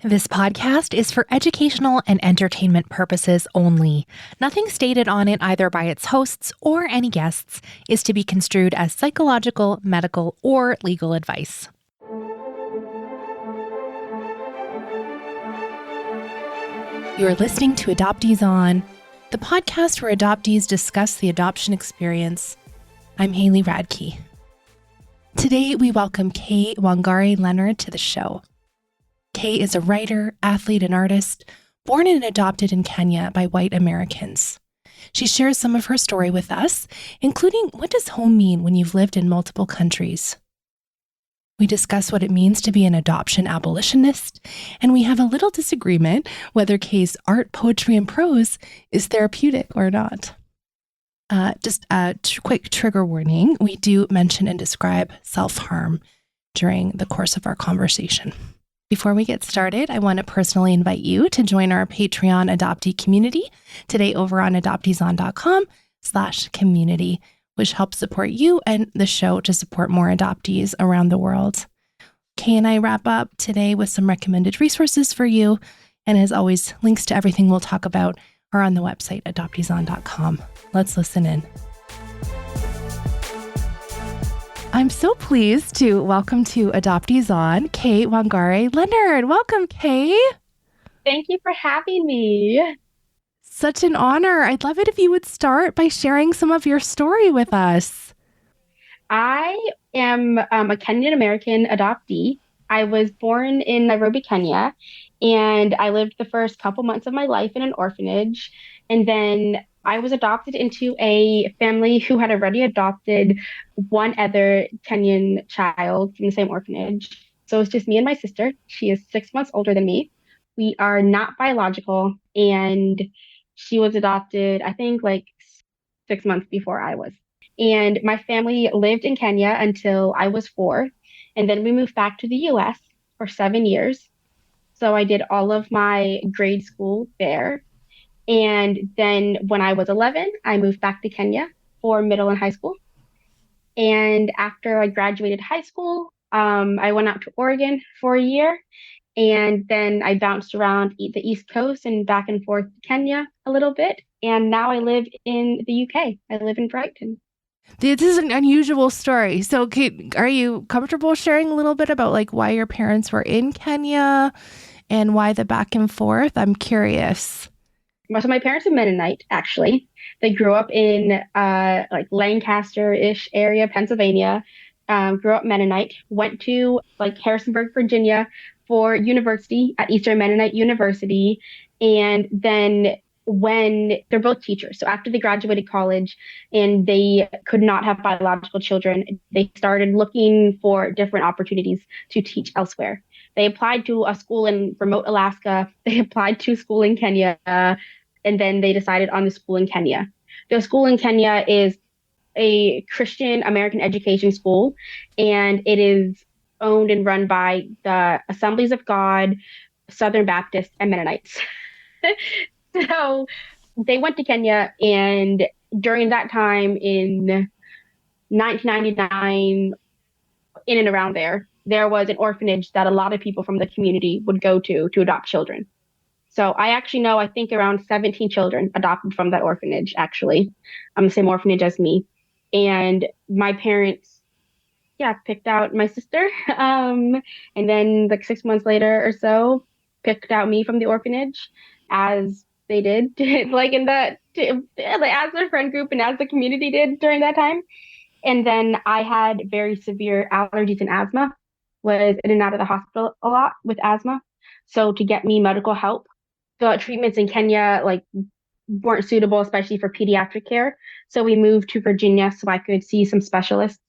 This podcast is for educational and entertainment purposes only. Nothing stated on it, either by its hosts or any guests, is to be construed as psychological, medical, or legal advice. You're listening to Adoptees On, the podcast where adoptees discuss the adoption experience. I'm Haley Radke. Today, we welcome Kae Wangare Leonard to the show. Kae is a writer, athlete, and artist, born and adopted in Kenya by white Americans. She shares some of her story with us, including what does home mean when you've lived in multiple countries. We discuss what it means to be an adoption abolitionist, and we have a little disagreement whether Kae's art, poetry, and prose is therapeutic or not. Just a quick trigger warning, we do mention and describe self-harm during the course of our conversation. Before we get started, I want to personally invite you to join our Patreon adoptee community today over on adopteeson.com/community, which helps support you and the show to support more adoptees around the world. Kae and I wrap up today with some recommended resources for you. And as always, links to everything we'll talk about are on the website, adopteeson.com. Let's listen in. I'm so pleased to welcome to Adoptees On, Kae Wangare Leonard. Welcome, Kae. Thank you for having me. Such an honor. I'd love it if you would start by sharing some of your story with us. I am a Kenyan American adoptee. I was born in Nairobi, Kenya, and I lived the first couple months of my life in an orphanage. And then I was adopted into a family who had already adopted one other Kenyan child from the same orphanage. So it's just me and my sister. She is 6 months older than me. We are not biological, and she was adopted, I think, like 6 months before I was. And my family lived in Kenya until I was 4. And then we moved back to the US for 7 years. So I did all of my grade school there. And then when I was 11, I moved back to Kenya for middle and high school. And after I graduated high school, I went out to Oregon for a year. And then I bounced around the East Coast and back and forth to Kenya a little bit. And now I live in the UK. I live in Brighton. This is an unusual story. So are you comfortable sharing a little bit about like why your parents were in Kenya and why the back and forth? I'm curious. So my parents are Mennonite, actually. They grew up in like Lancaster-ish area, Pennsylvania. Grew up Mennonite, went to like Harrisonburg, Virginia for university at Eastern Mennonite University. And then when they're both teachers, so after they graduated college and they could not have biological children, they started looking for different opportunities to teach elsewhere. They applied to a school in remote Alaska. They applied to a school in Kenya. And then they decided on the school in Kenya. The school in Kenya is a Christian American education school, and it is owned and run by the Assemblies of God, Southern Baptists, and Mennonites. So they went to Kenya, and during that time in 1999, in and around there was an orphanage that a lot of people from the community would go to adopt children. So I actually know, I think around 17 children adopted from that orphanage, actually. The same orphanage as me. And my parents, picked out my sister. And then like 6 months later or so, picked out me from the orphanage, as they did, like as their friend group and as the community did during that time. And then I had very severe allergies and asthma, was in and out of the hospital a lot with asthma. So to get me medical help, the treatments in Kenya weren't suitable, especially for pediatric care. So we moved to Virginia so I could see some specialists.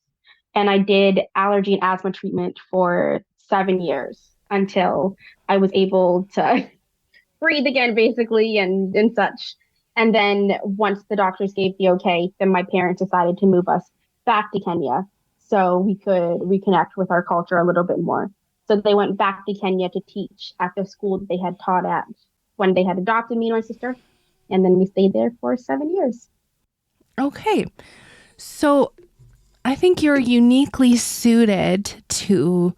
And I did allergy and asthma treatment for 7 years until I was able to breathe again, basically, and such. And then once the doctors gave the okay, then my parents decided to move us back to Kenya so we could reconnect with our culture a little bit more. So they went back to Kenya to teach at the school that they had taught at when they had adopted me and my sister. And then we stayed there for 7 years. Okay. So I think you're uniquely suited to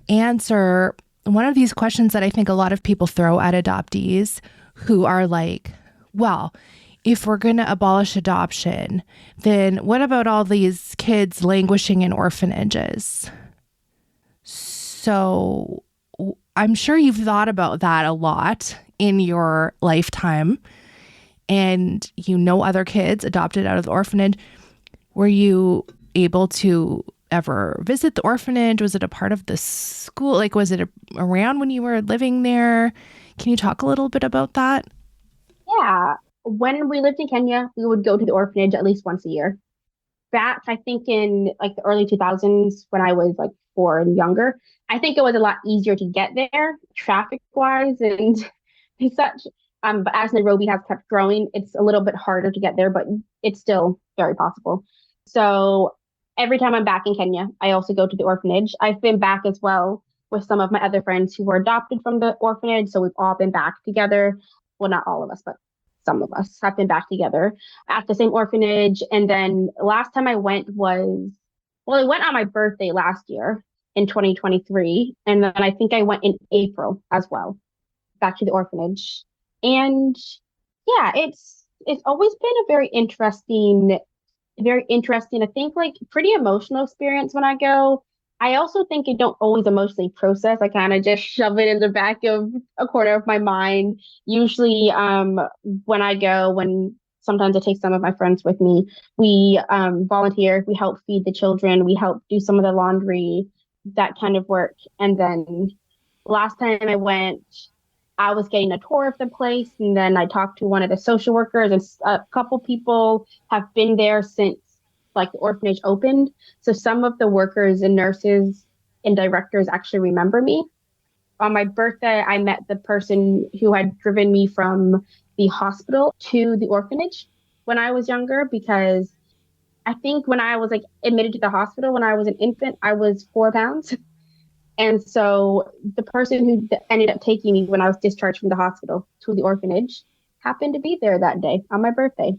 answer one of these questions that I think a lot of people throw at adoptees who are like, well, if we're going to abolish adoption, then what about all these kids languishing in orphanages? So I'm sure you've thought about that a lot in your lifetime, and you know other kids adopted out of the orphanage. Were you able to ever visit the orphanage? Was it a part of the school? Like, was it around when you were living there? Can you talk a little bit about that? Yeah. When we lived in Kenya, we would go to the orphanage at least once a year. Back, I think in like the early 2000s when I was like 4 and younger, I think it was a lot easier to get there traffic wise and such. But as Nairobi has kept growing, it's a little bit harder to get there, but it's still very possible. So every time I'm back in Kenya, I also go to the orphanage. I've been back as well with some of my other friends who were adopted from the orphanage. So we've all been back together. Well, not all of us, but some of us have been back together at the same orphanage. And then last time I went was, well, I went on my birthday last year in 2023. And then I think I went in April as well, back to the orphanage. And yeah, it's always been a very interesting, I think like pretty emotional experience when I go. I also think I don't always emotionally process. I kind of just shove it in the back of a corner of my mind. Usually, when I go, when sometimes I take some of my friends with me, we volunteer, we help feed the children, we help do some of the laundry, that kind of work. And then last time I went, I was getting a tour of the place, and then I talked to one of the social workers, and a couple people have been there since like the orphanage opened. So some of the workers and nurses and directors actually remember me. On my birthday, I met the person who had driven me from the hospital to the orphanage when I was younger, because I think when I was like admitted to the hospital when I was an infant, I was 4 pounds. And so the person who ended up taking me when I was discharged from the hospital to the orphanage happened to be there that day on my birthday.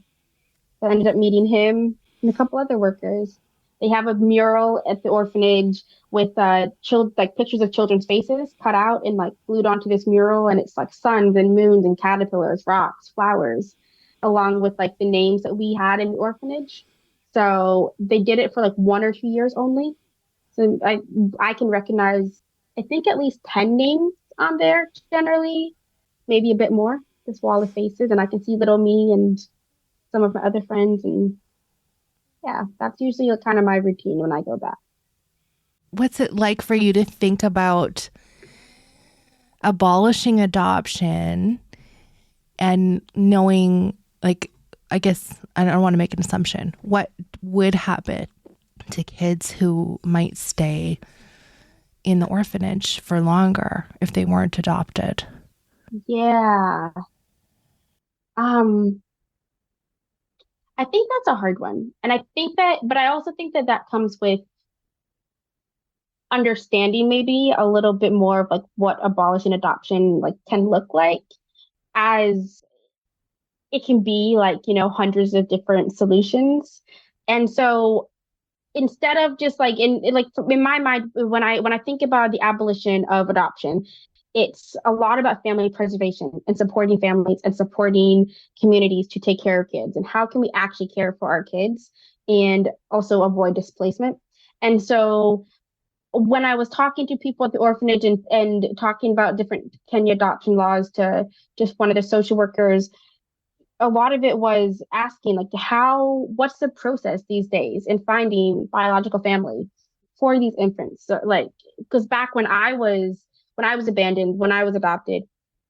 So I ended up meeting him and a couple other workers. They have a mural at the orphanage with like pictures of children's faces cut out and like glued onto this mural, and it's like suns and moons and caterpillars, rocks, flowers, along with like the names that we had in the orphanage. So they did it for like 1 or 2 years only. So I can recognize, I think, at least 10 names on there generally, maybe a bit more, this wall of faces. And I can see little me and some of my other friends. And yeah, that's usually kind of my routine when I go back. What's it like for you to think about abolishing adoption and knowing, like, I guess I don't want to make an assumption, what would happen to kids who might stay in the orphanage for longer if they weren't adopted? Yeah. I think that's a hard one. And I think that, but I also think that that comes with understanding maybe a little bit more of like what abolishing adoption like can look like, as it can be like, hundreds of different solutions. And so instead of just like like in my mind, when I think about the abolition of adoption, it's a lot about family preservation and supporting families and supporting communities to take care of kids, and how can we actually care for our kids and also avoid displacement. And so when I was talking to people at the orphanage and talking about different Kenya adoption laws to just one of the social workers, a lot of it was asking like what's the process these days in finding biological family for these infants. So, like, because back when I was abandoned, when I was adopted,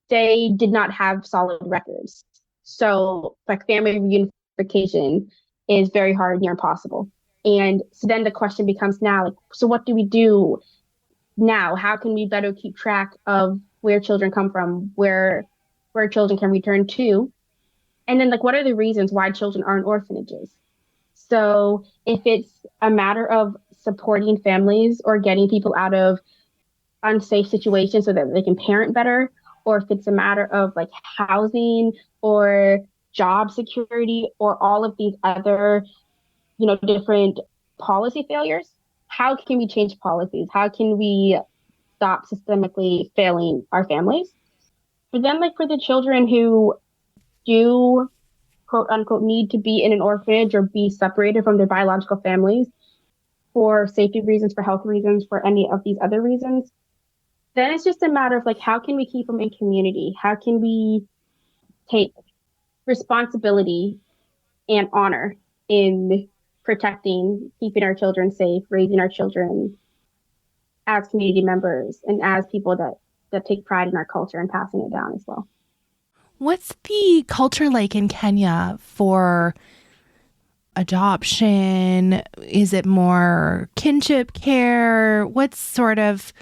they did not have solid records. So like family reunification is very hard, near impossible. And so then the question becomes now, like, so what do we do now? How can we better keep track of where children come from, where children can return to? And then like what are the reasons why children are in orphanages? So if it's a matter of supporting families or getting people out of unsafe situations so that they can parent better, or if it's a matter of like housing or job security or all of these other, different policy failures, how can we change policies? How can we stop systemically failing our families. For them, like for the children who do quote unquote need to be in an orphanage or be separated from their biological families for safety reasons, for health reasons, for any of these other reasons, then it's just a matter of like, how can we keep them in community? How can we take responsibility and honor in protecting, keeping our children safe, raising our children as community members and as people that take pride in our culture and passing it down as well. What's the culture like in Kenya for adoption? Is it more kinship care? What's sort of,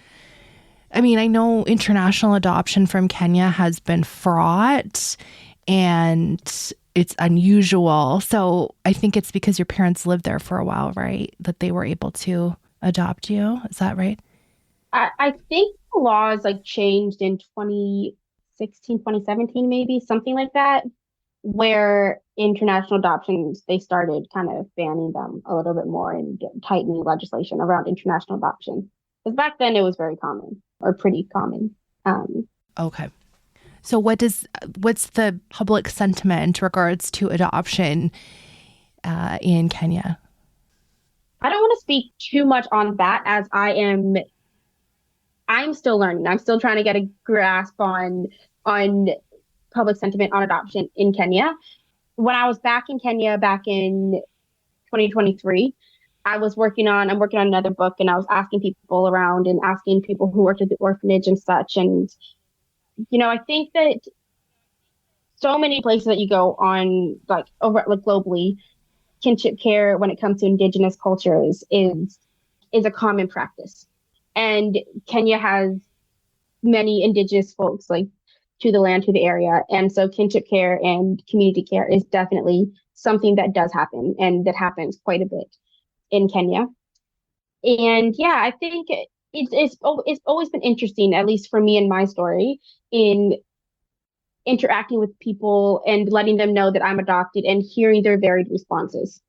I mean, I know international adoption from Kenya has been fraught and it's unusual. So I think it's because your parents lived there for a while, right? That they were able to adopt you. Is that right? I think the laws like changed in 2016, 2017, maybe something like that, where international adoptions, they started kind of banning them a little bit more and tightening legislation around international adoption. Because back then it was very common or pretty common. Okay. So what's the public sentiment in regards to adoption in Kenya? I don't want to speak too much on that as I'm still learning. I'm still trying to get a grasp on public sentiment on adoption in Kenya. When I was back in Kenya back in 2023, I'm working on another book, and I was asking people around and asking people who worked at the orphanage and such. And, I think that so many places that you go on, like over like globally, kinship care when it comes to indigenous cultures is a common practice. And Kenya has many indigenous folks like to the land, to the area. And so kinship care and community care is definitely something that does happen and that happens quite a bit in Kenya. And yeah, I think it's always been interesting, at least for me and my story, in interacting with people and letting them know that I'm adopted and hearing their varied responses.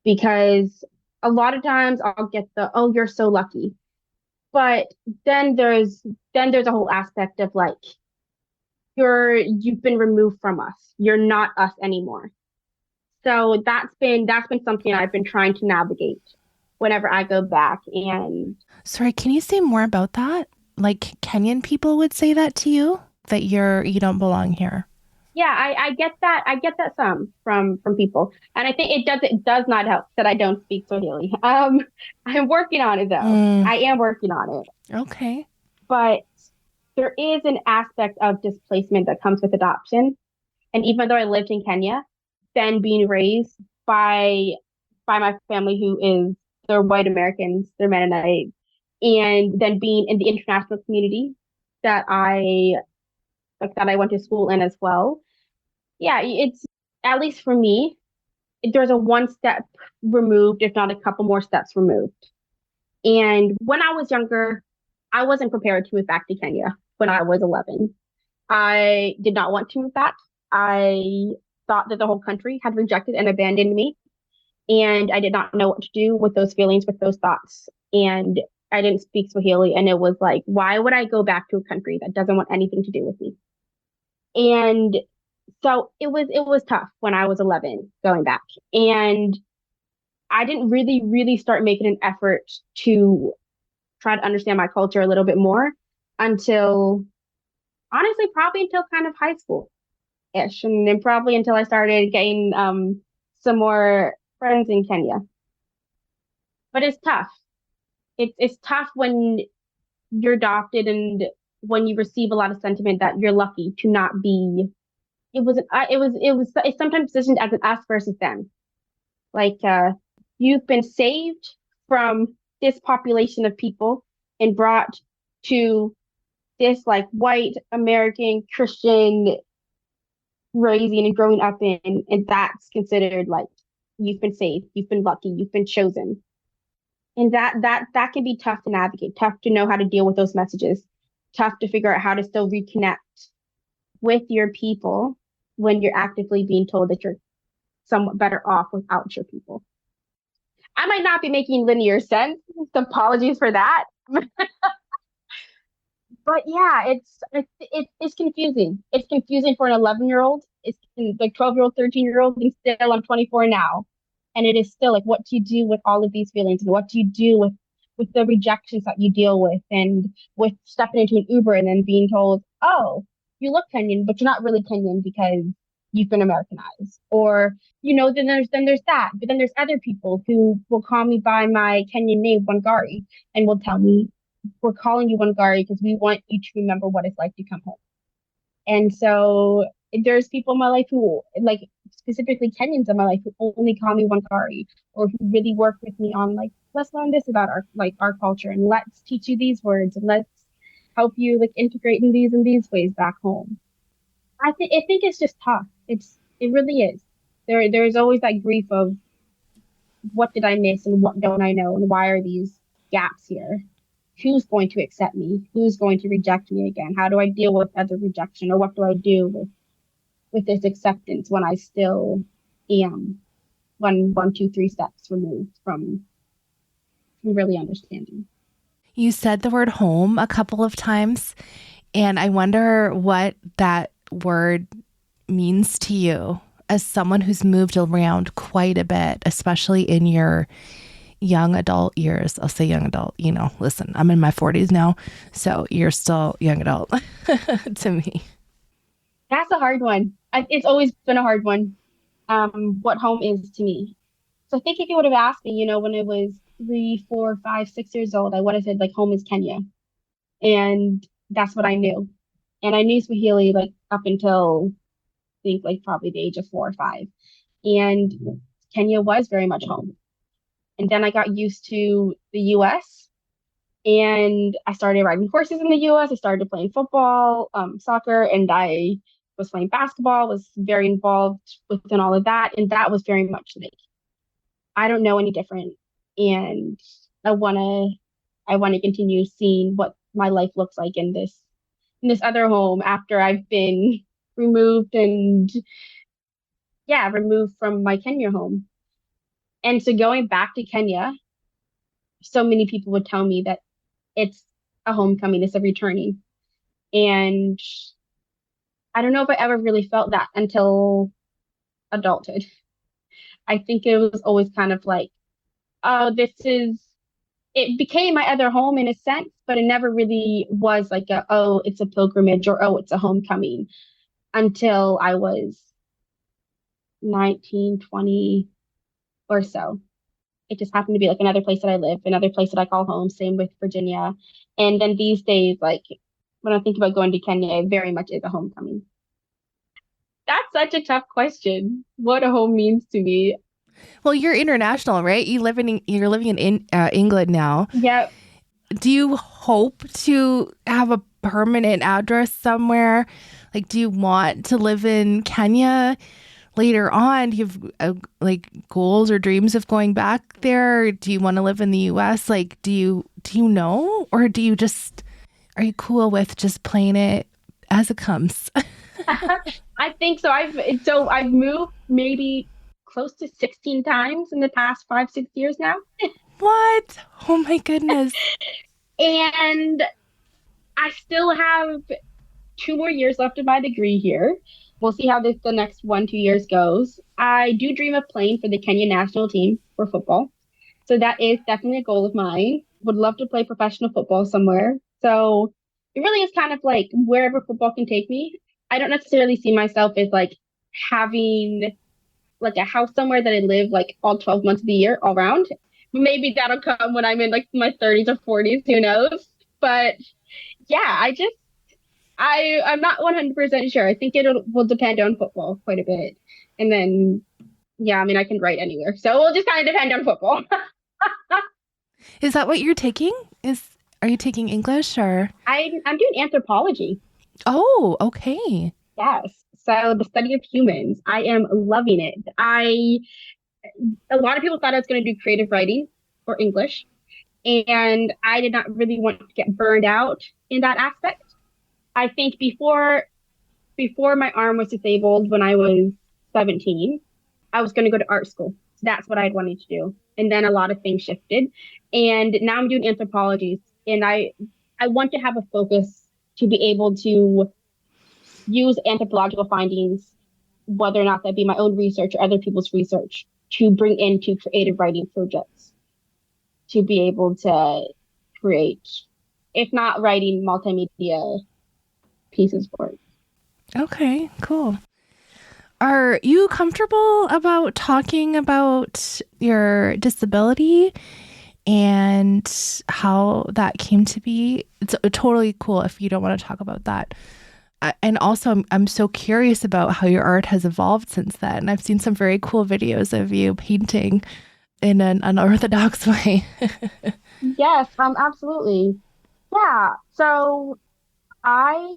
Because a lot of times I'll get oh, you're so lucky. But then there's a whole aspect of like, you've been removed from us. You're not us anymore. So that's been something I've been trying to navigate whenever I go back. And sorry, can you say more about that? Like Kenyan people would say that to you, that you don't belong here. Yeah, I get that. I get that some from people, and I think it does not help that I don't speak Swahili. I'm working on it though. I am working on it. Okay. But there is an aspect of displacement that comes with adoption, and even though I lived in Kenya, then being raised by my family they're white Americans, they're Mennonite, and then being in the international community that I went to school in as well. Yeah, it's at least for me, there's a one step removed, if not a couple more steps removed. And when I was younger, I wasn't prepared to move back to Kenya when I was 11. I did not want to move back. I thought that the whole country had rejected and abandoned me. And I did not know what to do with those feelings, with those thoughts. And I didn't speak Swahili. And it was like, why would I go back to a country that doesn't want anything to do with me? And so it was tough when I was 11 going back. And I didn't really, really start making an effort to try to understand my culture a little bit more until, honestly, probably until kind of high school-ish. And then probably until I started getting some more friends in Kenya. But it's tough. It's tough when you're adopted and when you receive a lot of sentiment that you're lucky to not be. It's sometimes positioned as an us versus them. Like you've been saved from this population of people and brought to this like white American Christian raising and growing up in, and that's considered like you've been saved, you've been lucky, you've been chosen. And that can be tough to navigate, tough to know how to deal with those messages, tough to figure out how to still reconnect with your people when you're actively being told that you're somewhat better off without your people. I might not be making linear sense. Apologies for that. But yeah, it's confusing. It's confusing for an 11-year-old. It's like 12-year-old, 13-year-old, and still I'm 24 now. And it is still like, what do you do with all of these feelings? And what do you do with the rejections that you deal with and with stepping into an Uber and then being told, oh, you look Kenyan, but you're not really Kenyan because you've been Americanized. Or, then there's that. But then there's other people who will call me by my Kenyan name, Wangari, and will tell me, we're calling you Wangari because we want you to remember what it's like to come home. And so there's people in my life who, like, specifically Kenyans in my life, who only call me Wangari, or who really work with me on, like, let's learn this about our culture, and let's teach you these words, and let's help you, like, integrate in these ways back home. I think it's just tough. It really is. There's always that grief of, what did I miss and what don't I know, and why are these gaps here? Who's going to accept me? Who's going to reject me again? How do I deal with other rejection? Or what do I do with this acceptance when I still am one, two, three steps removed from really understanding? You said the word home a couple of times, and I wonder what that word means to you as someone who's moved around quite a bit, especially in your young adult years. I'll say young adult, listen, I'm in my 40s now, so you're still young adult to me. That's a hard one. It's always been a hard one. What home is to me. So I think if you would have asked me, when I was 3, 4, 5, 6 years old, I would have said, like, home is Kenya. And that's what I knew. And I knew Swahili, like, up until, I think, like, probably the age of 4 or 5. And Kenya was very much home. And then I got used to the US, and I started riding horses in the US. I started playing football, soccer, and I was playing basketball, was very involved within all of that. And that was very much like, I don't know any different. And I wanna continue seeing what my life looks like in this other home after I've been removed and, yeah, removed from my Kenya home. And so going back to Kenya, so many people would tell me that it's a homecoming, it's a returning. And I don't know if I ever really felt that until adulthood. I think it was always kind of like, oh, it became my other home in a sense, but it never really was like oh, it's a pilgrimage, or, oh, it's a homecoming, until I was 19, 20 or so. It just happened to be like another place that I live, another place that I call home. Same with Virginia. And then these days, like, when I think about going to Kenya, it very much is a homecoming. That's such a tough question. What a home means to me. Well, you're international, right? You're living in England now. Yep. Do you hope to have a permanent address somewhere? Like, do you want to live in Kenya later on? Do you have like goals or dreams of going back there? Do you want to live in the US? Like, do you know, or are you cool with just playing it as it comes? I think so. I've moved maybe close to 16 times in the past 5, 6 years now. What? Oh my goodness. And I still have 2 more years left of my degree here. We'll see how the next 1, 2 years goes. I do dream of playing for the Kenya national team for football. So that is definitely a goal of mine. Would love to play professional football somewhere. So it really is kind of like wherever football can take me. I don't necessarily see myself as like having like a house somewhere that I live like all 12 months of the year all around. Maybe that'll come when I'm in like my 30s or 40s, who knows? But yeah, I'm not 100% sure. I think will depend on football quite a bit. And then, yeah, I mean, I can write anywhere. So it'll just kind of depend on football. Is that what you're taking? Are you taking English or? I'm doing anthropology. Oh, okay. Yes. So the study of humans. I am loving it. A lot of people thought I was going to do creative writing or English, and I did not really want to get burned out in that aspect. I think before my arm was disabled when I was 17, I was going to go to art school. So that's what I'd wanted to do. And then a lot of things shifted. And now I'm doing anthropology. And I want to have a focus to be able to use anthropological findings, whether or not that be my own research or other people's research, to bring into creative writing projects, to be able to create, if not writing, multimedia pieces for it. Okay, cool. Are you comfortable about talking about your disability and how that came to be? It's totally cool if you don't want to talk about that. And also, I'm so curious about how your art has evolved since then. I've seen some very cool videos of you painting in an unorthodox way. Yes, absolutely. Yeah. So I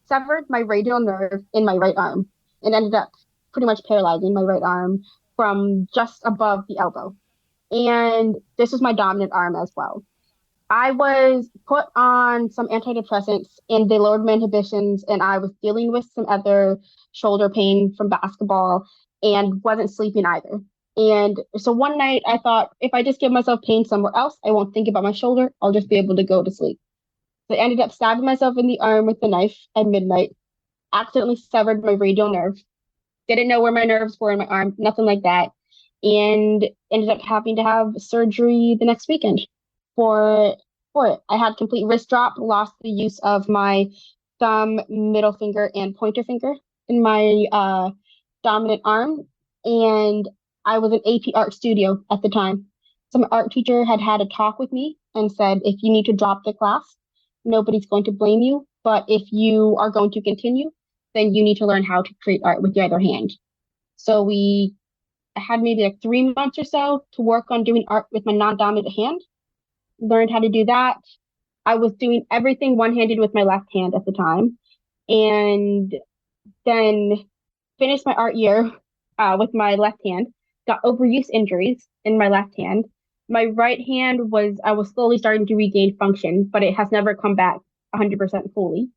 severed my radial nerve in my right arm and ended up pretty much paralyzing my right arm from just above the elbow. And this was my dominant arm as well. I was put on some antidepressants and they lowered my inhibitions, and I was dealing with some other shoulder pain from basketball and wasn't sleeping either. And so one night I thought, if I just give myself pain somewhere else, I won't think about my shoulder. I'll just be able to go to sleep. So I ended up stabbing myself in the arm with a knife at midnight, accidentally severed my radial nerve. Didn't know where my nerves were in my arm, nothing like that. And ended up having to have surgery the next weekend for it. I had complete wrist drop, lost the use of my thumb, middle finger, and pointer finger in my dominant arm. And I was an AP art studio at the time. So my art teacher had a talk with me and said, if you need to drop the class, nobody's going to blame you. But if you are going to continue, then you need to learn how to create art with your other hand. So we had maybe like 3 months or so to work on doing art with my non-dominant hand. Learned how to do that. I was doing everything one-handed with my left hand at the time. And then finished my art year with my left hand, got overuse injuries in my left hand. My right hand I was slowly starting to regain function, but it has never come back 100% fully.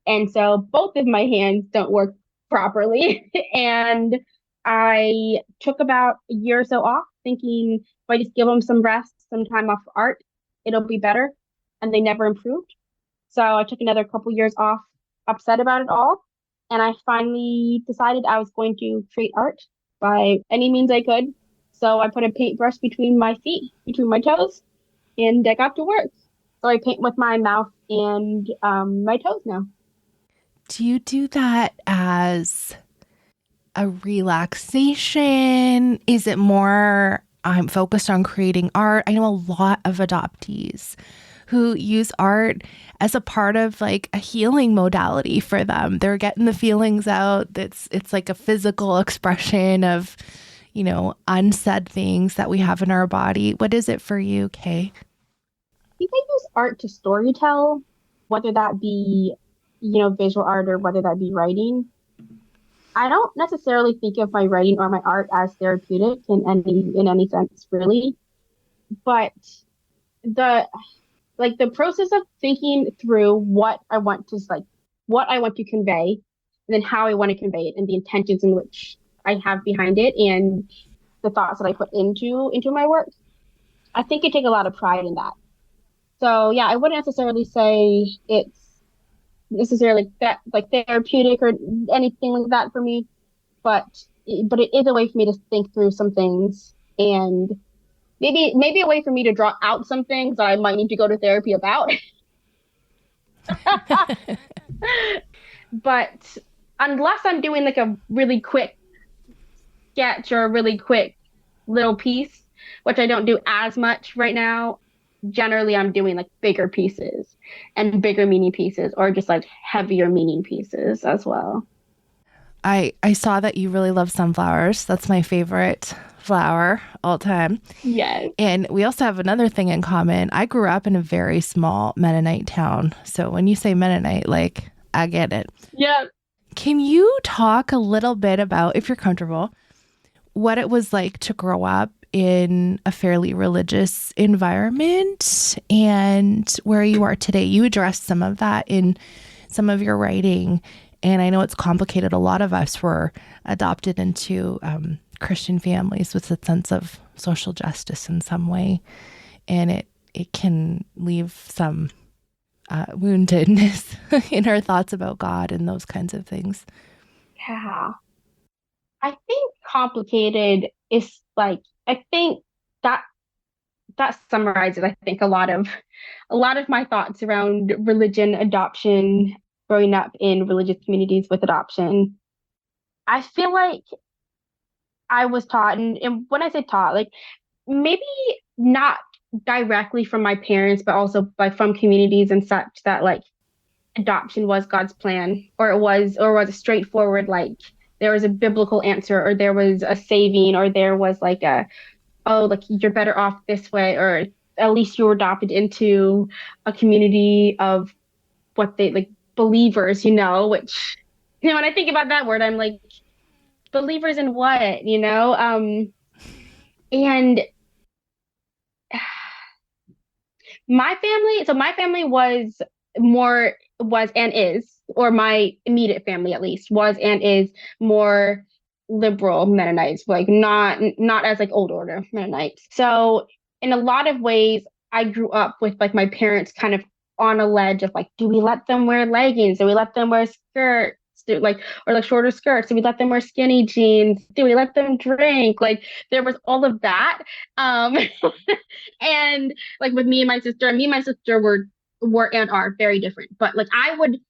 And so both of my hands don't work properly. And I took about a year or so off, thinking if I just give them some rest, some time off art, it'll be better. And they never improved. So I took another couple years off, upset about it all. And I finally decided I was going to create art by any means I could. So I put a paintbrush between my feet, between my toes, and I got to work. So I paint with my mouth and my toes now. Do you do that as a relaxation? Is it more, I'm focused on creating art? I know a lot of adoptees who use art as a part of like a healing modality for them. They're getting the feelings out. It's like a physical expression of, you know, unsaid things that we have in our body. What is it for you, Kae? I think I use art to storytell, whether that be, visual art or whether that be writing. I don't necessarily think of my writing or my art as therapeutic in any sense, really. But the process of thinking through what I want to convey, and then how I want to convey it, and the intentions in which I have behind it, and the thoughts that I put into my work, I think I take a lot of pride in that. So yeah, I wouldn't necessarily say it's necessarily that like therapeutic or anything like that for me, but it is a way for me to think through some things, and maybe a way for me to draw out some things that I might need to go to therapy about. But unless I'm doing like a really quick sketch or a really quick little piece, which I don't do as much right now, generally I'm doing like bigger pieces and bigger meaning pieces, or just like heavier meaning pieces as well. I saw that you really love sunflowers. That's my favorite flower all time. Yes. And we also have another thing in common. I grew up in a very small Mennonite town. So when you say Mennonite, like, I get it. Yeah. Can you talk a little bit about, if you're comfortable, what it was like to grow up in a fairly religious environment and where you are today? You addressed some of that in some of your writing. And I know it's complicated. A lot of us were adopted into Christian families with a sense of social justice in some way. And it can leave some woundedness in our thoughts about God and those kinds of things. Yeah. I think complicated is like, I think that that summarizes, I think, a lot of my thoughts around religion, adoption, growing up in religious communities with adoption. I feel like I was taught, and when I say taught, like maybe not directly from my parents, but also like from communities and such, that like adoption was God's plan, or was a straightforward, like there was a biblical answer, or there was a saving, or there was like a, oh, like you're better off this way, or at least you were adopted into a community of what they like, believers, which, when I think about that word, I'm like, believers in what, and my family was and is, or my immediate family at least was and is more liberal Mennonites, like not as like old order Mennonites. So in a lot of ways, I grew up with like my parents kind of on a ledge of like, do we let them wear leggings? Do we let them wear skirts? Or like shorter skirts? Do we let them wear skinny jeans? Do we let them drink? Like there was all of that. Um, and like with me and my sister were and are very different. But like I went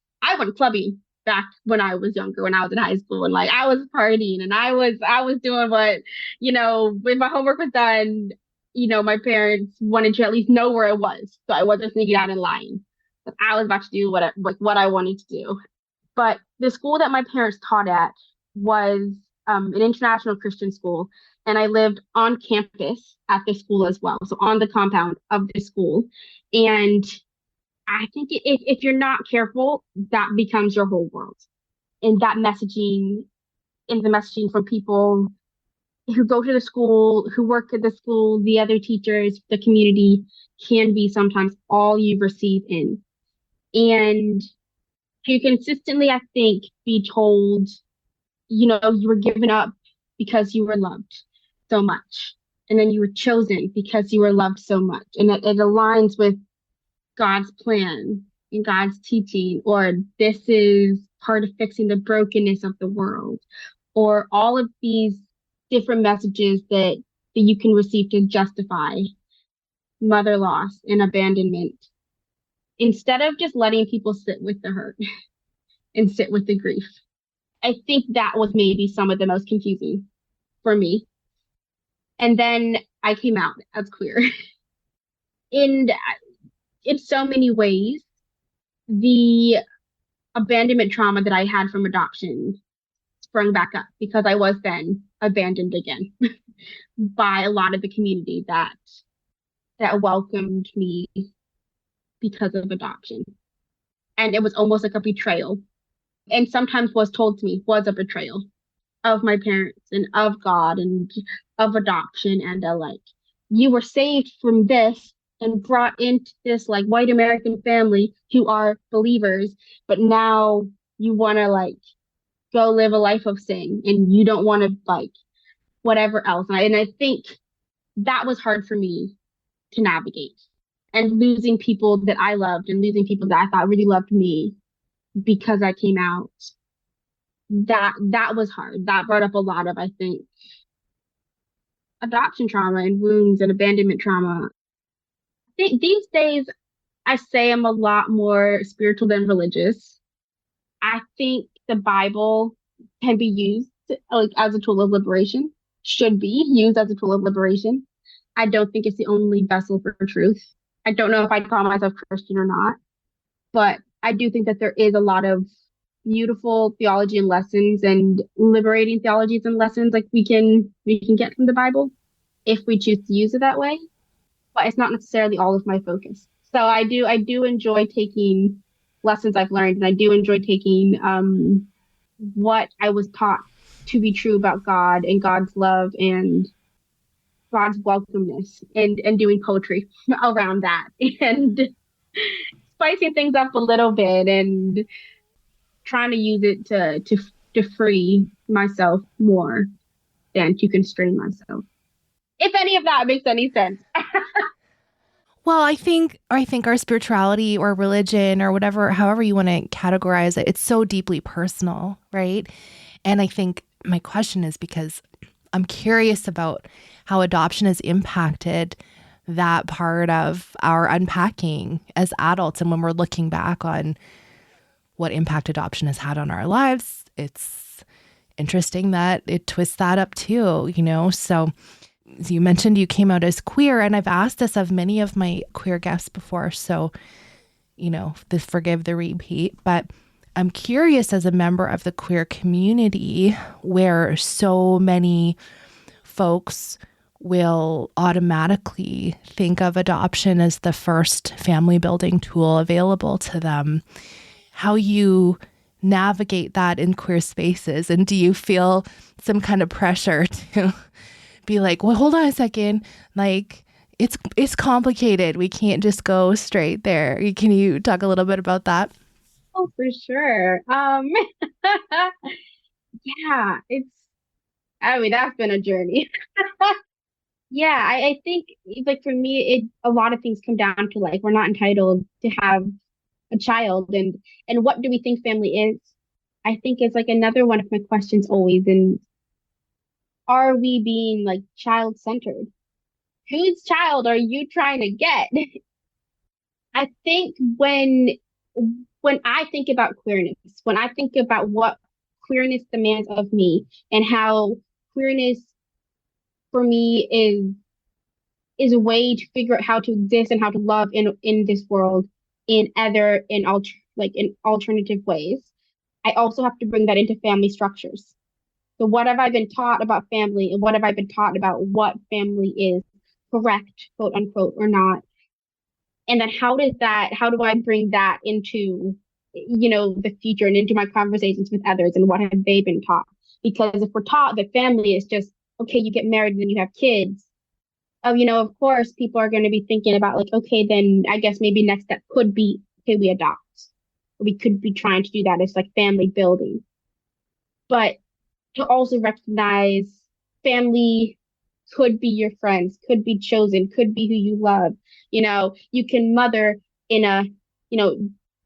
clubbing back when I was younger, when I was in high school, and like I was partying, and I was doing what, when my homework was done, my parents wanted to at least know where it was. So I wasn't sneaking out and lying. Like I was about to do what I wanted to do. But the school that my parents taught at was an international Christian school, and I lived on campus at the school as well, so on the compound of the school. And I think if you're not careful, that becomes your whole world. And that messaging, and the messaging from people who go to the school, who work at the school, the other teachers, the community, can be sometimes all you receive in. And you consistently, I think, be told, you were given up because you were loved so much. And then you were chosen because you were loved so much. And it aligns with God's plan and God's teaching, or this is part of fixing the brokenness of the world, or all of these different messages that you can receive to justify mother loss and abandonment, instead of just letting people sit with the hurt and sit with the grief. I think that was maybe some of the most confusing for me. And then I came out as queer. And in so many ways, the abandonment trauma that I had from adoption sprung back up, because I was then abandoned again by a lot of the community that welcomed me because of adoption. And it was almost like a betrayal. And sometimes was told to me was a betrayal of my parents and of God and of adoption, and like, you were saved from this and brought into this like white American family who are believers, but now you want to like go live a life of sin, and you don't want to like whatever else. And I think that was hard for me to navigate, and losing people that I loved and losing people that I thought really loved me because I came out. That was hard. That brought up a lot of, I think, adoption trauma and wounds and abandonment trauma. I think these days I say I'm a lot more spiritual than religious. I think the Bible can be used like as a tool of liberation, should be used as a tool of liberation. I don't think it's the only vessel for truth. I don't know if I'd call myself Christian or not, but I do think that there is a lot of beautiful theology and lessons, and liberating theologies and lessons like we can get from the Bible if we choose to use it that way. But it's not necessarily all of my focus. So I do enjoy taking lessons I've learned, and I do enjoy taking what I was taught to be true about God and God's love and God's welcomeness, and doing poetry around that, and spicing things up a little bit, and trying to use it to free myself more than to constrain myself. If any of that makes any sense. Well, I think our spirituality or religion or whatever, however you want to categorize it, it's so deeply personal, right? And I think my question is because I'm curious about how adoption has impacted that part of our unpacking as adults. And when we're looking back on what impact adoption has had on our lives, it's interesting that it twists that up too, you know? So you mentioned you came out as queer, and I've asked this of many of my queer guests before. So, forgive the repeat, but I'm curious as a member of the queer community where so many folks will automatically think of adoption as the first family building tool available to them, how you navigate that in queer spaces. And do you feel some kind of pressure to be like, well, hold on a second, like it's complicated. We can't just go straight there. Can you talk a little bit about that? Oh, for sure. Yeah, I mean, that's been a journey. Yeah, I think like for me, a lot of things come down to like we're not entitled to have a child, and what do we think family is? I think it's like another one of my questions always, and are we being like child centered? Whose child are you trying to get? I think when I think about queerness, when I think about what queerness demands of me and how queerness for me is a way to figure out how to exist and how to love in this world in alternative ways. I also have to bring that into family structures. So what have I been taught about family and what have I been taught about what family is, correct, quote unquote, or not? And then how do I bring that into, the future and into my conversations with others and what have they been taught? Because if we're taught that family is just, okay, you get married and then you have kids, of course, people are going to be thinking about like, okay, then I guess maybe next step could be, okay, we adopt. We could be trying to do that as like family building. But to also recognize family could be your friends, could be chosen, could be who you love. You can mother in a, you know,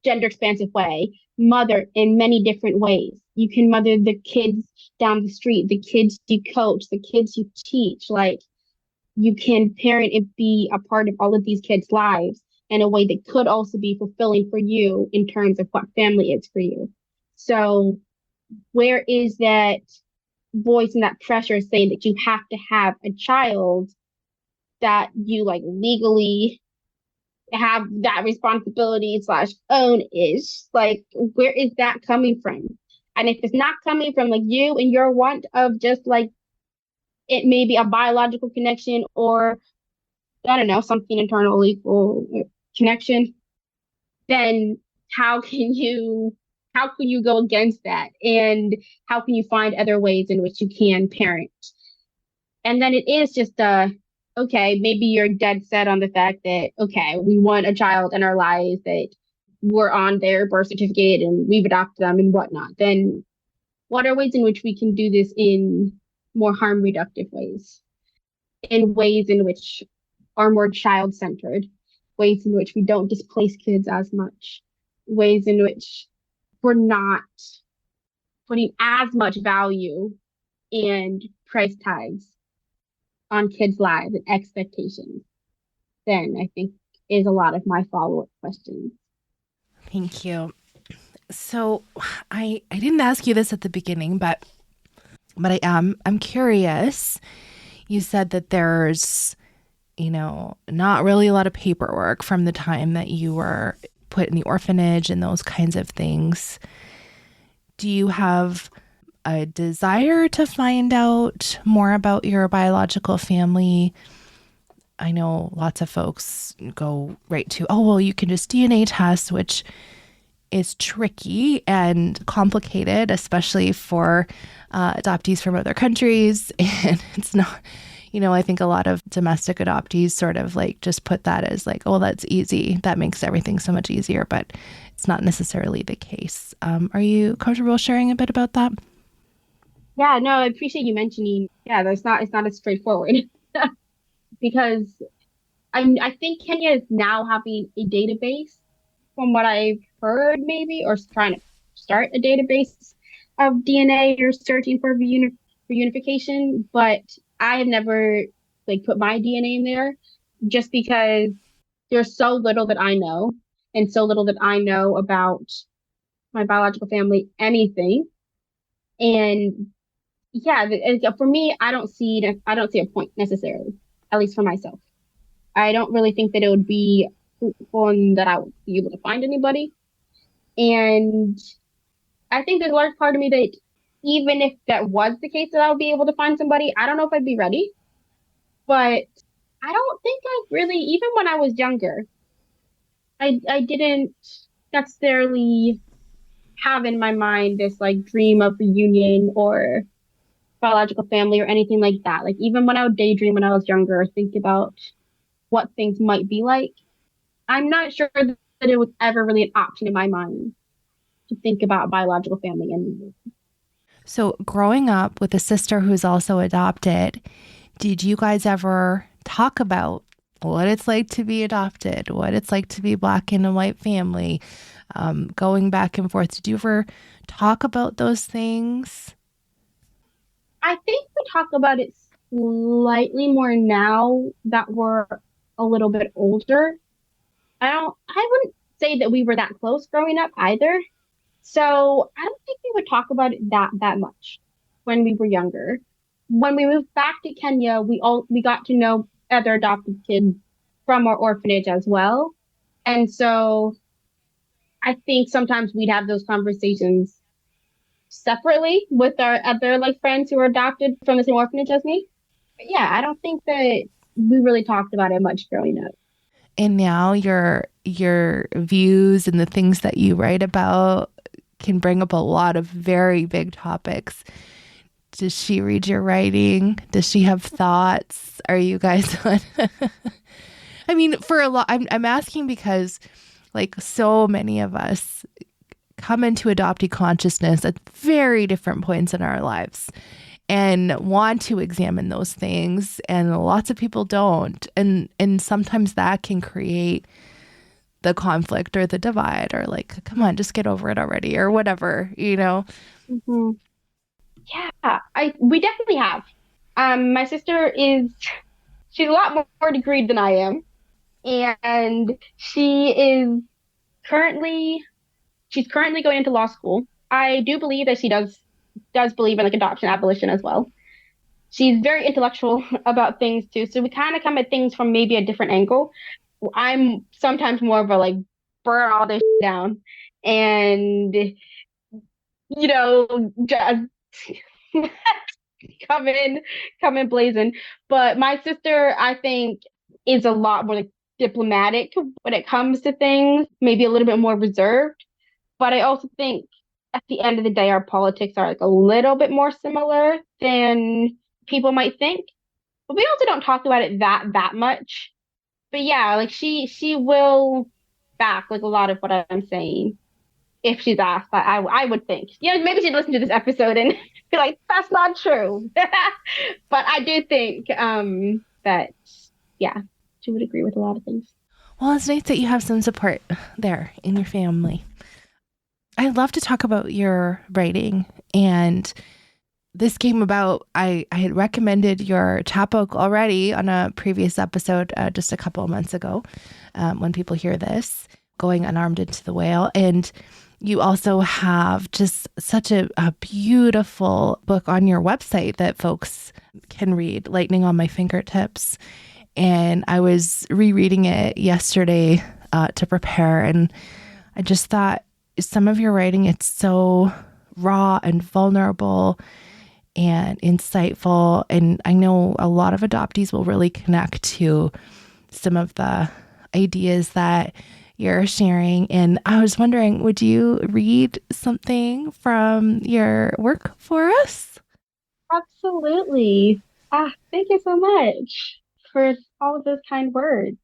gender expansive way, mother in many different ways. You can mother the kids down the street, the kids you coach, the kids you teach. Like you can parent and be a part of all of these kids' lives in a way that could also be fulfilling for you in terms of what family is for you. So where is that voice and that pressure saying that you have to have a child that you like legally have that responsibility slash own is like where is that coming from? And if it's not coming from like you and your want of just like it may be a biological connection or I don't know, something internal equal connection, then how can you how can you go against that? And how can you find other ways in which you can parent? And then it is just okay, maybe you're dead set on the fact that okay, we want a child in our lives that we're on their birth certificate and we've adopted them and whatnot. Then what are ways in which we can do this in more harm reductive ways? In ways in which are more child centered, ways in which we don't displace kids as much, ways in which we're not putting as much value and price tags on kids' lives and expectations, then I think is a lot of my follow-up questions. Thank you. So I didn't ask you this at the beginning, but I'm curious. You said that there's, not really a lot of paperwork from the time that you were put in the orphanage and those kinds of things. Do you have a desire to find out more about your biological family? I know lots of folks go right to, oh, well, you can just DNA test, which is tricky and complicated, especially for adoptees from other countries. And it's not, I think a lot of domestic adoptees sort of like just put that as like, oh, that's easy. That makes everything so much easier, but it's not necessarily the case. Are you comfortable sharing a bit about that? Yeah, no, I appreciate you mentioning. Yeah, it's not as straightforward because I think Kenya is now having a database, from what I've heard, maybe, or trying to start a database of DNA or searching for reunification. But I have never like put my DNA in there, just because there's so little that I know, and so little that I know about my biological family, anything. And yeah, for me, I don't see a point necessarily, at least for myself. I don't really think that it would be fruitful and that I would be able to find anybody. And I think there's a large part of me that even if that was the case that I would be able to find somebody, I don't know if I'd be ready. But I don't think I really, even when I was younger, I didn't necessarily have in my mind this like dream of reunion or biological family or anything like that. Like even when I would daydream when I was younger, or think about what things might be like, I'm not sure that it was ever really an option in my mind to think about biological family anymore. So, growing up with a sister who's also adopted, did you guys ever talk about what it's like to be adopted, what it's like to be Black in a white family, going back and forth? Did you ever talk about those things? I think we talk about it slightly more now that we're a little bit older. I wouldn't say that we were that close growing up either. So I don't think we would talk about it that much when we were younger. When we moved back to Kenya, we got to know other adopted kids from our orphanage as well. And so I think sometimes we'd have those conversations separately with our other like friends who were adopted from the same orphanage as me. But yeah, I don't think that we really talked about it much growing up. And now your views and the things that you write about can bring up a lot of very big topics. Does she read your writing? Does she have thoughts? Are you guys on? I mean, for a lot, I'm asking because like so many of us come into adoptee consciousness at very different points in our lives and want to examine those things, and lots of people don't, and sometimes that can create the conflict or the divide, or like, come on, just get over it already, or whatever, you know. Hmm. Yeah, I we definitely have. My sister is she's a lot more degreed than I am, and currently she's currently going into law school. I do believe that she does believe in like adoption abolition as well. She's very intellectual about things too, so we kind of come at things from maybe a different angle. I'm sometimes more of a like burn all this down and just come in, come in blazing. But my sister, I think, is a lot more like diplomatic when it comes to things, maybe a little bit more reserved. But I also think at the end of the day, our politics are like a little bit more similar than people might think. But we also don't talk about it that much. But yeah, like she will back like a lot of what I'm saying if she's asked. I would think. Yeah, maybe she'd listen to this episode and be like, that's not true. But I do think that yeah, she would agree with a lot of things. Well, it's nice that you have some support there in your family. I'd love to talk about your writing, and this came about. I had recommended your chapbook already on a previous episode just a couple of months ago. When people hear this, Going Unarmed into the Whale. And you also have just such a beautiful book on your website that folks can read, Lightning on My Fingertips. And I was rereading it yesterday to prepare, and I just thought some of your writing, it's so raw and vulnerable and insightful. And I know a lot of adoptees will really connect to some of the ideas that you're sharing. And I was wondering, would you read something from your work for us? Absolutely. Thank you so much for all of those kind words.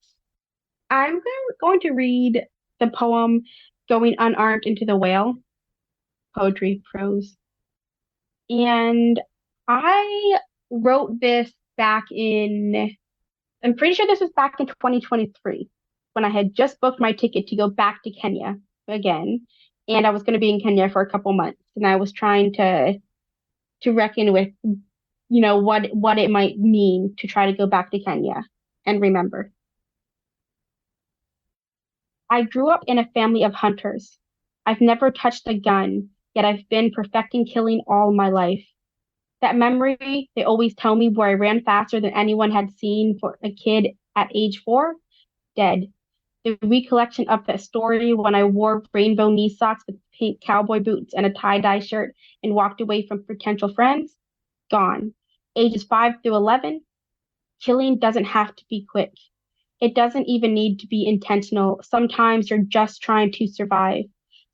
Going to read the poem Going Unarmed into the Whale, poetry, prose. And I wrote this back in I'm pretty sure this was back in 2023 when I had just booked my ticket to go back to Kenya again. And I was going to be in Kenya for a couple months. And I was trying to reckon with, what it might mean to try to go back to Kenya and remember. I grew up in a family of hunters. I've never touched a gun, yet I've been perfecting killing all my life. That memory, they always tell me, where I ran faster than anyone had seen for a kid at age 4, dead. The recollection of that story when I wore rainbow knee socks with pink cowboy boots and a tie-dye shirt and walked away from potential friends, gone. Ages 5 through 11, killing doesn't have to be quick. It doesn't even need to be intentional. Sometimes you're just trying to survive.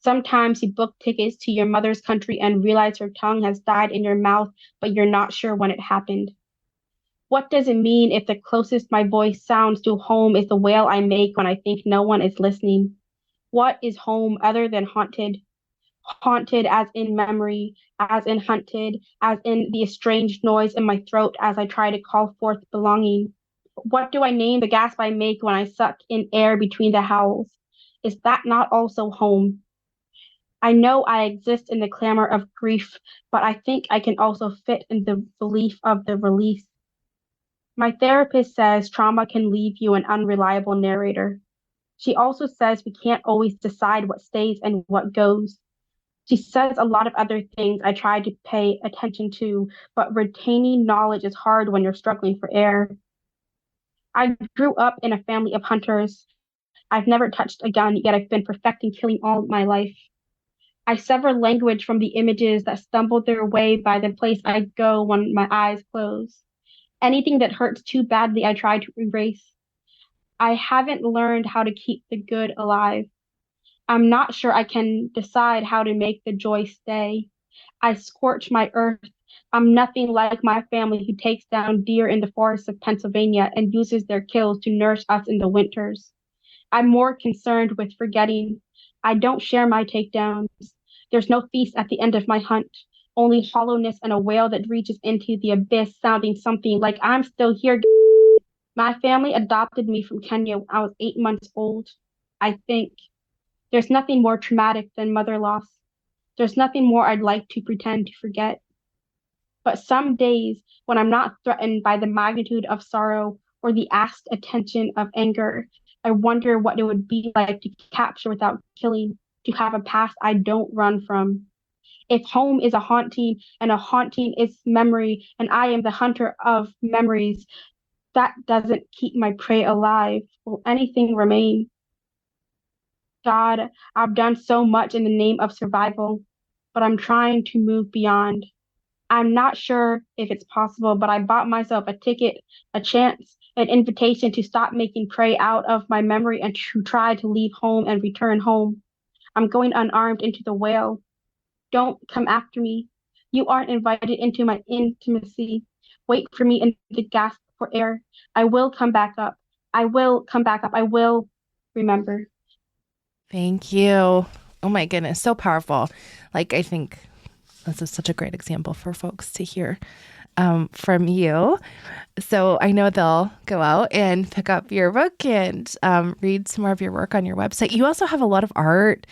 Sometimes you book tickets to your mother's country and realize her tongue has died in your mouth, but you're not sure when it happened. What does it mean if the closest my voice sounds to home is the wail I make when I think no one is listening? What is home other than haunted? Haunted as in memory, as in hunted, as in the estranged noise in my throat as I try to call forth belonging. What do I name the gasp I make when I suck in air between the howls? Is that not also home? I know I exist in the clamor of grief, but I think I can also fit in the belief of the release. My therapist says trauma can leave you an unreliable narrator. She also says we can't always decide what stays and what goes. She says a lot of other things I try to pay attention to, but retaining knowledge is hard when you're struggling for air. I grew up in a family of hunters. I've never touched a gun, yet I've been perfecting killing all my life. I sever language from the images that stumble their way by the place I go when my eyes close. Anything that hurts too badly, I try to erase. I haven't learned how to keep the good alive. I'm not sure I can decide how to make the joy stay. I scorch my earth. I'm nothing like my family who takes down deer in the forests of Pennsylvania and uses their kills to nourish us in the winters. I'm more concerned with forgetting. I don't share my takedowns. There's no feast at the end of my hunt, only hollowness and a wail that reaches into the abyss, sounding something like I'm still here. My family adopted me from Kenya when I was 8 months old. I think there's nothing more traumatic than mother loss. There's nothing more I'd like to pretend to forget. But some days, when I'm not threatened by the magnitude of sorrow or the asked attention of anger, I wonder what it would be like to capture without killing, to have a past I don't run from. If home is a haunting and a haunting is memory, and I am the hunter of memories, that doesn't keep my prey alive. Will anything remain? God, I've done so much in the name of survival, but I'm trying to move beyond. I'm not sure if it's possible, but I bought myself a ticket, a chance, an invitation to stop making prey out of my memory and to try to leave home and return home. I'm going unarmed into the whale. Don't come after me. You aren't invited into my intimacy. Wait for me in the gasp for air. I will come back up. I will come back up. I will remember. Thank you. Oh my goodness, so powerful. Like, I think this is such a great example for folks to hear from you. So I know they'll go out and pick up your book and read some more of your work on your website. You also have a lot of art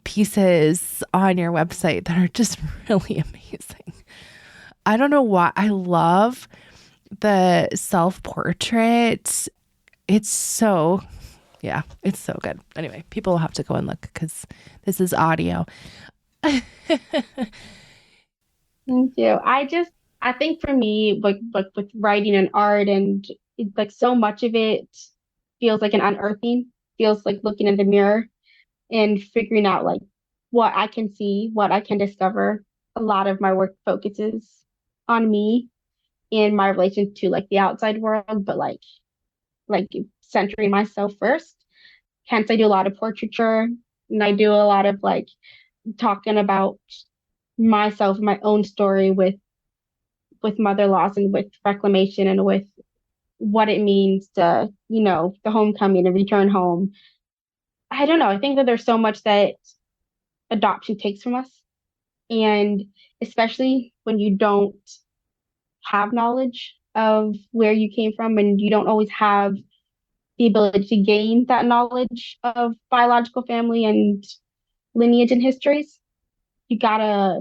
pieces on your website that are just really amazing. I don't know why. I love the self-portrait. It's so good. Anyway, people will have to go and look because this is audio. Thank you. I think for me, like with writing and art, and it's like so much of it feels like an unearthing, feels like looking in the mirror and figuring out like what I can see, what I can discover. A lot of my work focuses on me and my relation to like the outside world, but like centering myself first. Hence, I do a lot of portraiture, and I do a lot of like talking about myself, my own story with mother loss and with reclamation and with what it means to, the homecoming and return home. I don't know. I think that there's so much that adoption takes from us. And especially when you don't have knowledge, of where you came from, and you don't always have the ability to gain that knowledge of biological family and lineage and histories. You gotta,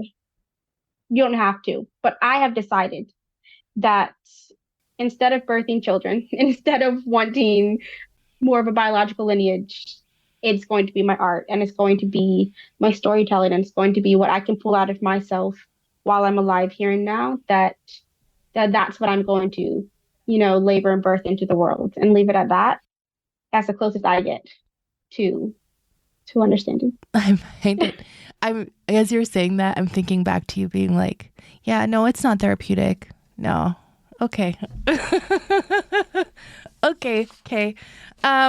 you don't have to, but I have decided that instead of birthing children, instead of wanting more of a biological lineage, it's going to be my art and it's going to be my storytelling and it's going to be what I can pull out of myself while I'm alive here and now. That's what I'm going to, labor and birth into the world and leave it at that. That's the closest I get to understanding. I find it. As you're saying that, I'm thinking back to you being like, yeah, no, it's not therapeutic. No. Okay. Okay. Maybe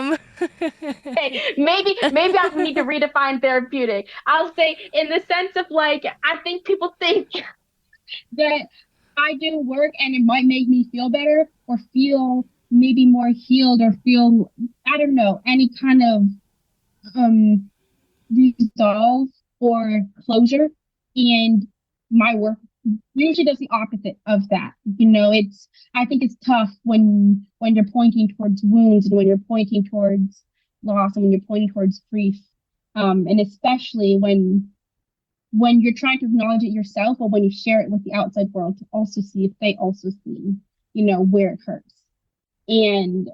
I need to redefine therapeutic. I'll say in the sense of like, I think people think that I do work and it might make me feel better or feel maybe more healed or feel, I don't know, any kind of resolve or closure. And my work usually does the opposite of that. I think it's tough when you're pointing towards wounds and when you're pointing towards loss and when you're pointing towards grief. And especially when you're trying to acknowledge it yourself or when you share it with the outside world to also see if they also see, where it hurts. And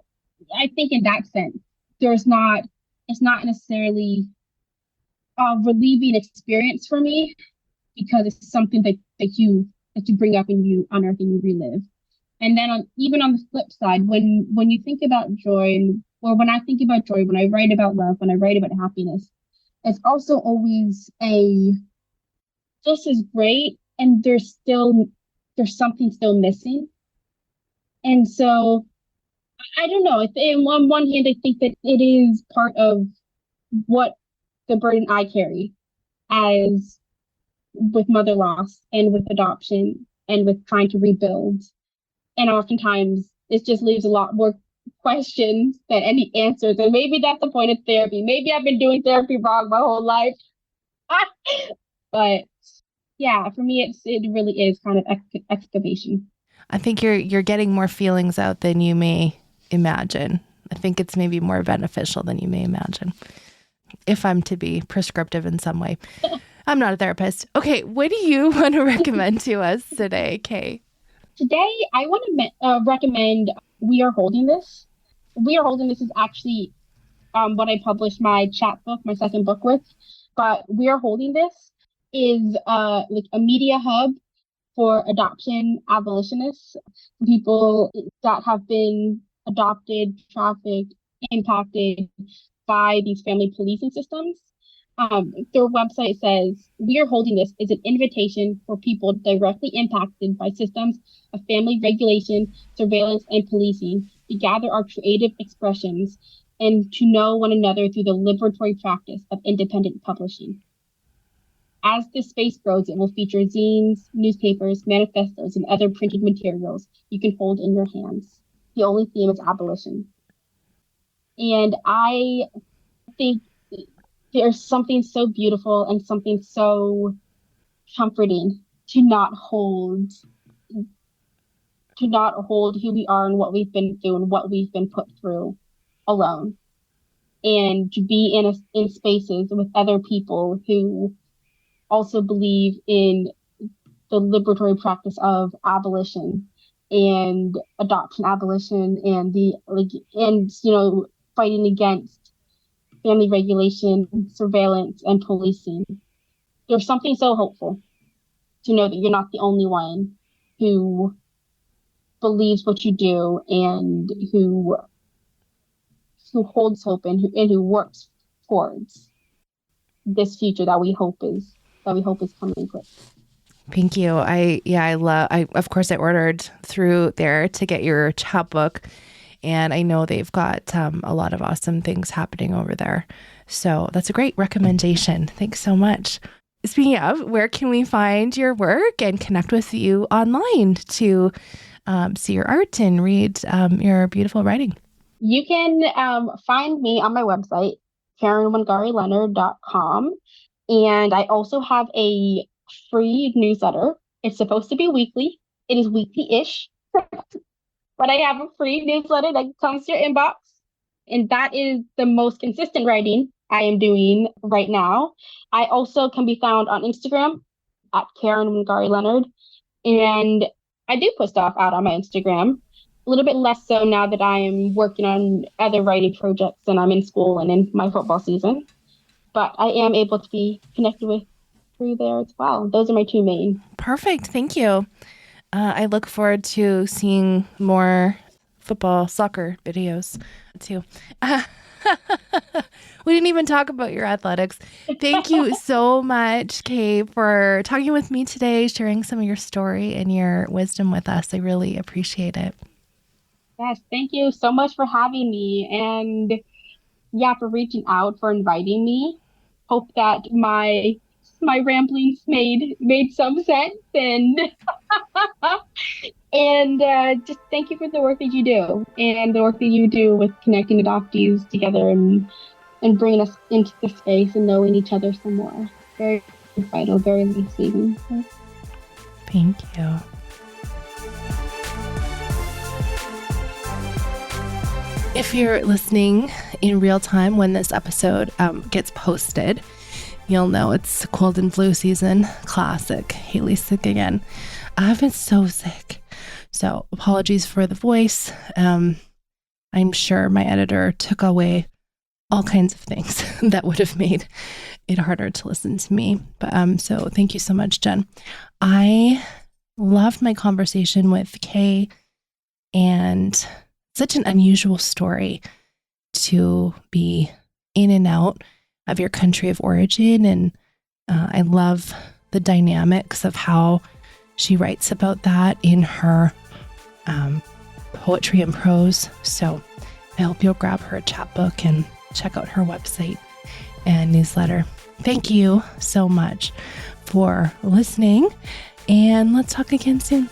I think in that sense, it's not necessarily a relieving experience for me because it's something that you bring up and you unearth and you relive. And then even on the flip side, when you think about joy or when I think about joy, when I write about love, when I write about happiness, it's also always this is great and there's something still missing. And so I don't know. On one hand, I think that it is part of what the burden I carry as with mother loss and with adoption and with trying to rebuild. And oftentimes it just leaves a lot more questions than any answers. And maybe that's the point of therapy. Maybe I've been doing therapy wrong my whole life. But yeah, for me, it really is kind of excavation. I think you're getting more feelings out than you may imagine. I think it's maybe more beneficial than you may imagine, if I'm to be prescriptive in some way. I'm not a therapist. Okay, what do you want to recommend to us today, Kae? Today, I want to recommend We Are Holding This. We Are Holding This is actually what I published my chat book, my second book with. But We Are Holding This is like a media hub for adoption abolitionists, people that have been adopted, trafficked, impacted by these family policing systems. Their website says, We Are Holding This is an invitation for people directly impacted by systems of family regulation, surveillance, and policing to gather our creative expressions and to know one another through the liberatory practice of independent publishing. As this space grows, it will feature zines, newspapers, manifestos, and other printed materials you can hold in your hands. The only theme is abolition. And I think there's something so beautiful and something so comforting to not hold who we are and what we've been through and what we've been put through alone. And to be in spaces with other people who also believe in the liberatory practice of abolition and adoption abolition and fighting against family regulation, surveillance, and policing. There's something so hopeful to know that you're not the only one who believes what you do and who holds hope and who works towards this future that we hope is coming quick. Thank you. Of course I ordered through there to get your chapbook, and I know they've got a lot of awesome things happening over there. So that's a great recommendation. Thanks so much. Speaking of, where can we find your work and connect with you online to see your art and read your beautiful writing? You can find me on my website, KaeWangareLeonard.com. And I also have a free newsletter. It's supposed to be weekly. It is weekly-ish. but I have a free newsletter that comes to your inbox. And that is the most consistent writing I am doing right now. I also can be found on Instagram at Kae Wangare Leonard. And I do put stuff out on my Instagram, a little bit less so now that I am working on other writing projects and I'm in school and in my football season. But I am able to be connected with through there as well. Those are my two main. Perfect. Thank you. I look forward to seeing more football, soccer videos too. We didn't even talk about your athletics. Thank you so much, Kae, for talking with me today, sharing some of your story and your wisdom with us. I really appreciate it. Yes, thank you so much for having me. And yeah, for reaching out, for inviting me. Hope that my ramblings made some sense and just thank you for the work that you do and the work that you do with connecting adoptees together and bringing us into the space and knowing each other some more. Very vital, very life-saving. Thank you. If you're listening in real time when this episode gets posted, you'll know it's cold and flu season. Classic. Haley's sick again. I've been so sick. So apologies for the voice. I'm sure my editor took away all kinds of things that would have made it harder to listen to me. But so thank you so much, Jen. I loved my conversation with Kae, and such an unusual story to be in and out of your country of origin. And I love the dynamics of how she writes about that in her poetry and prose. So I hope you'll grab her chapbook and check out her website and newsletter. Thank you so much for listening, and let's talk again soon.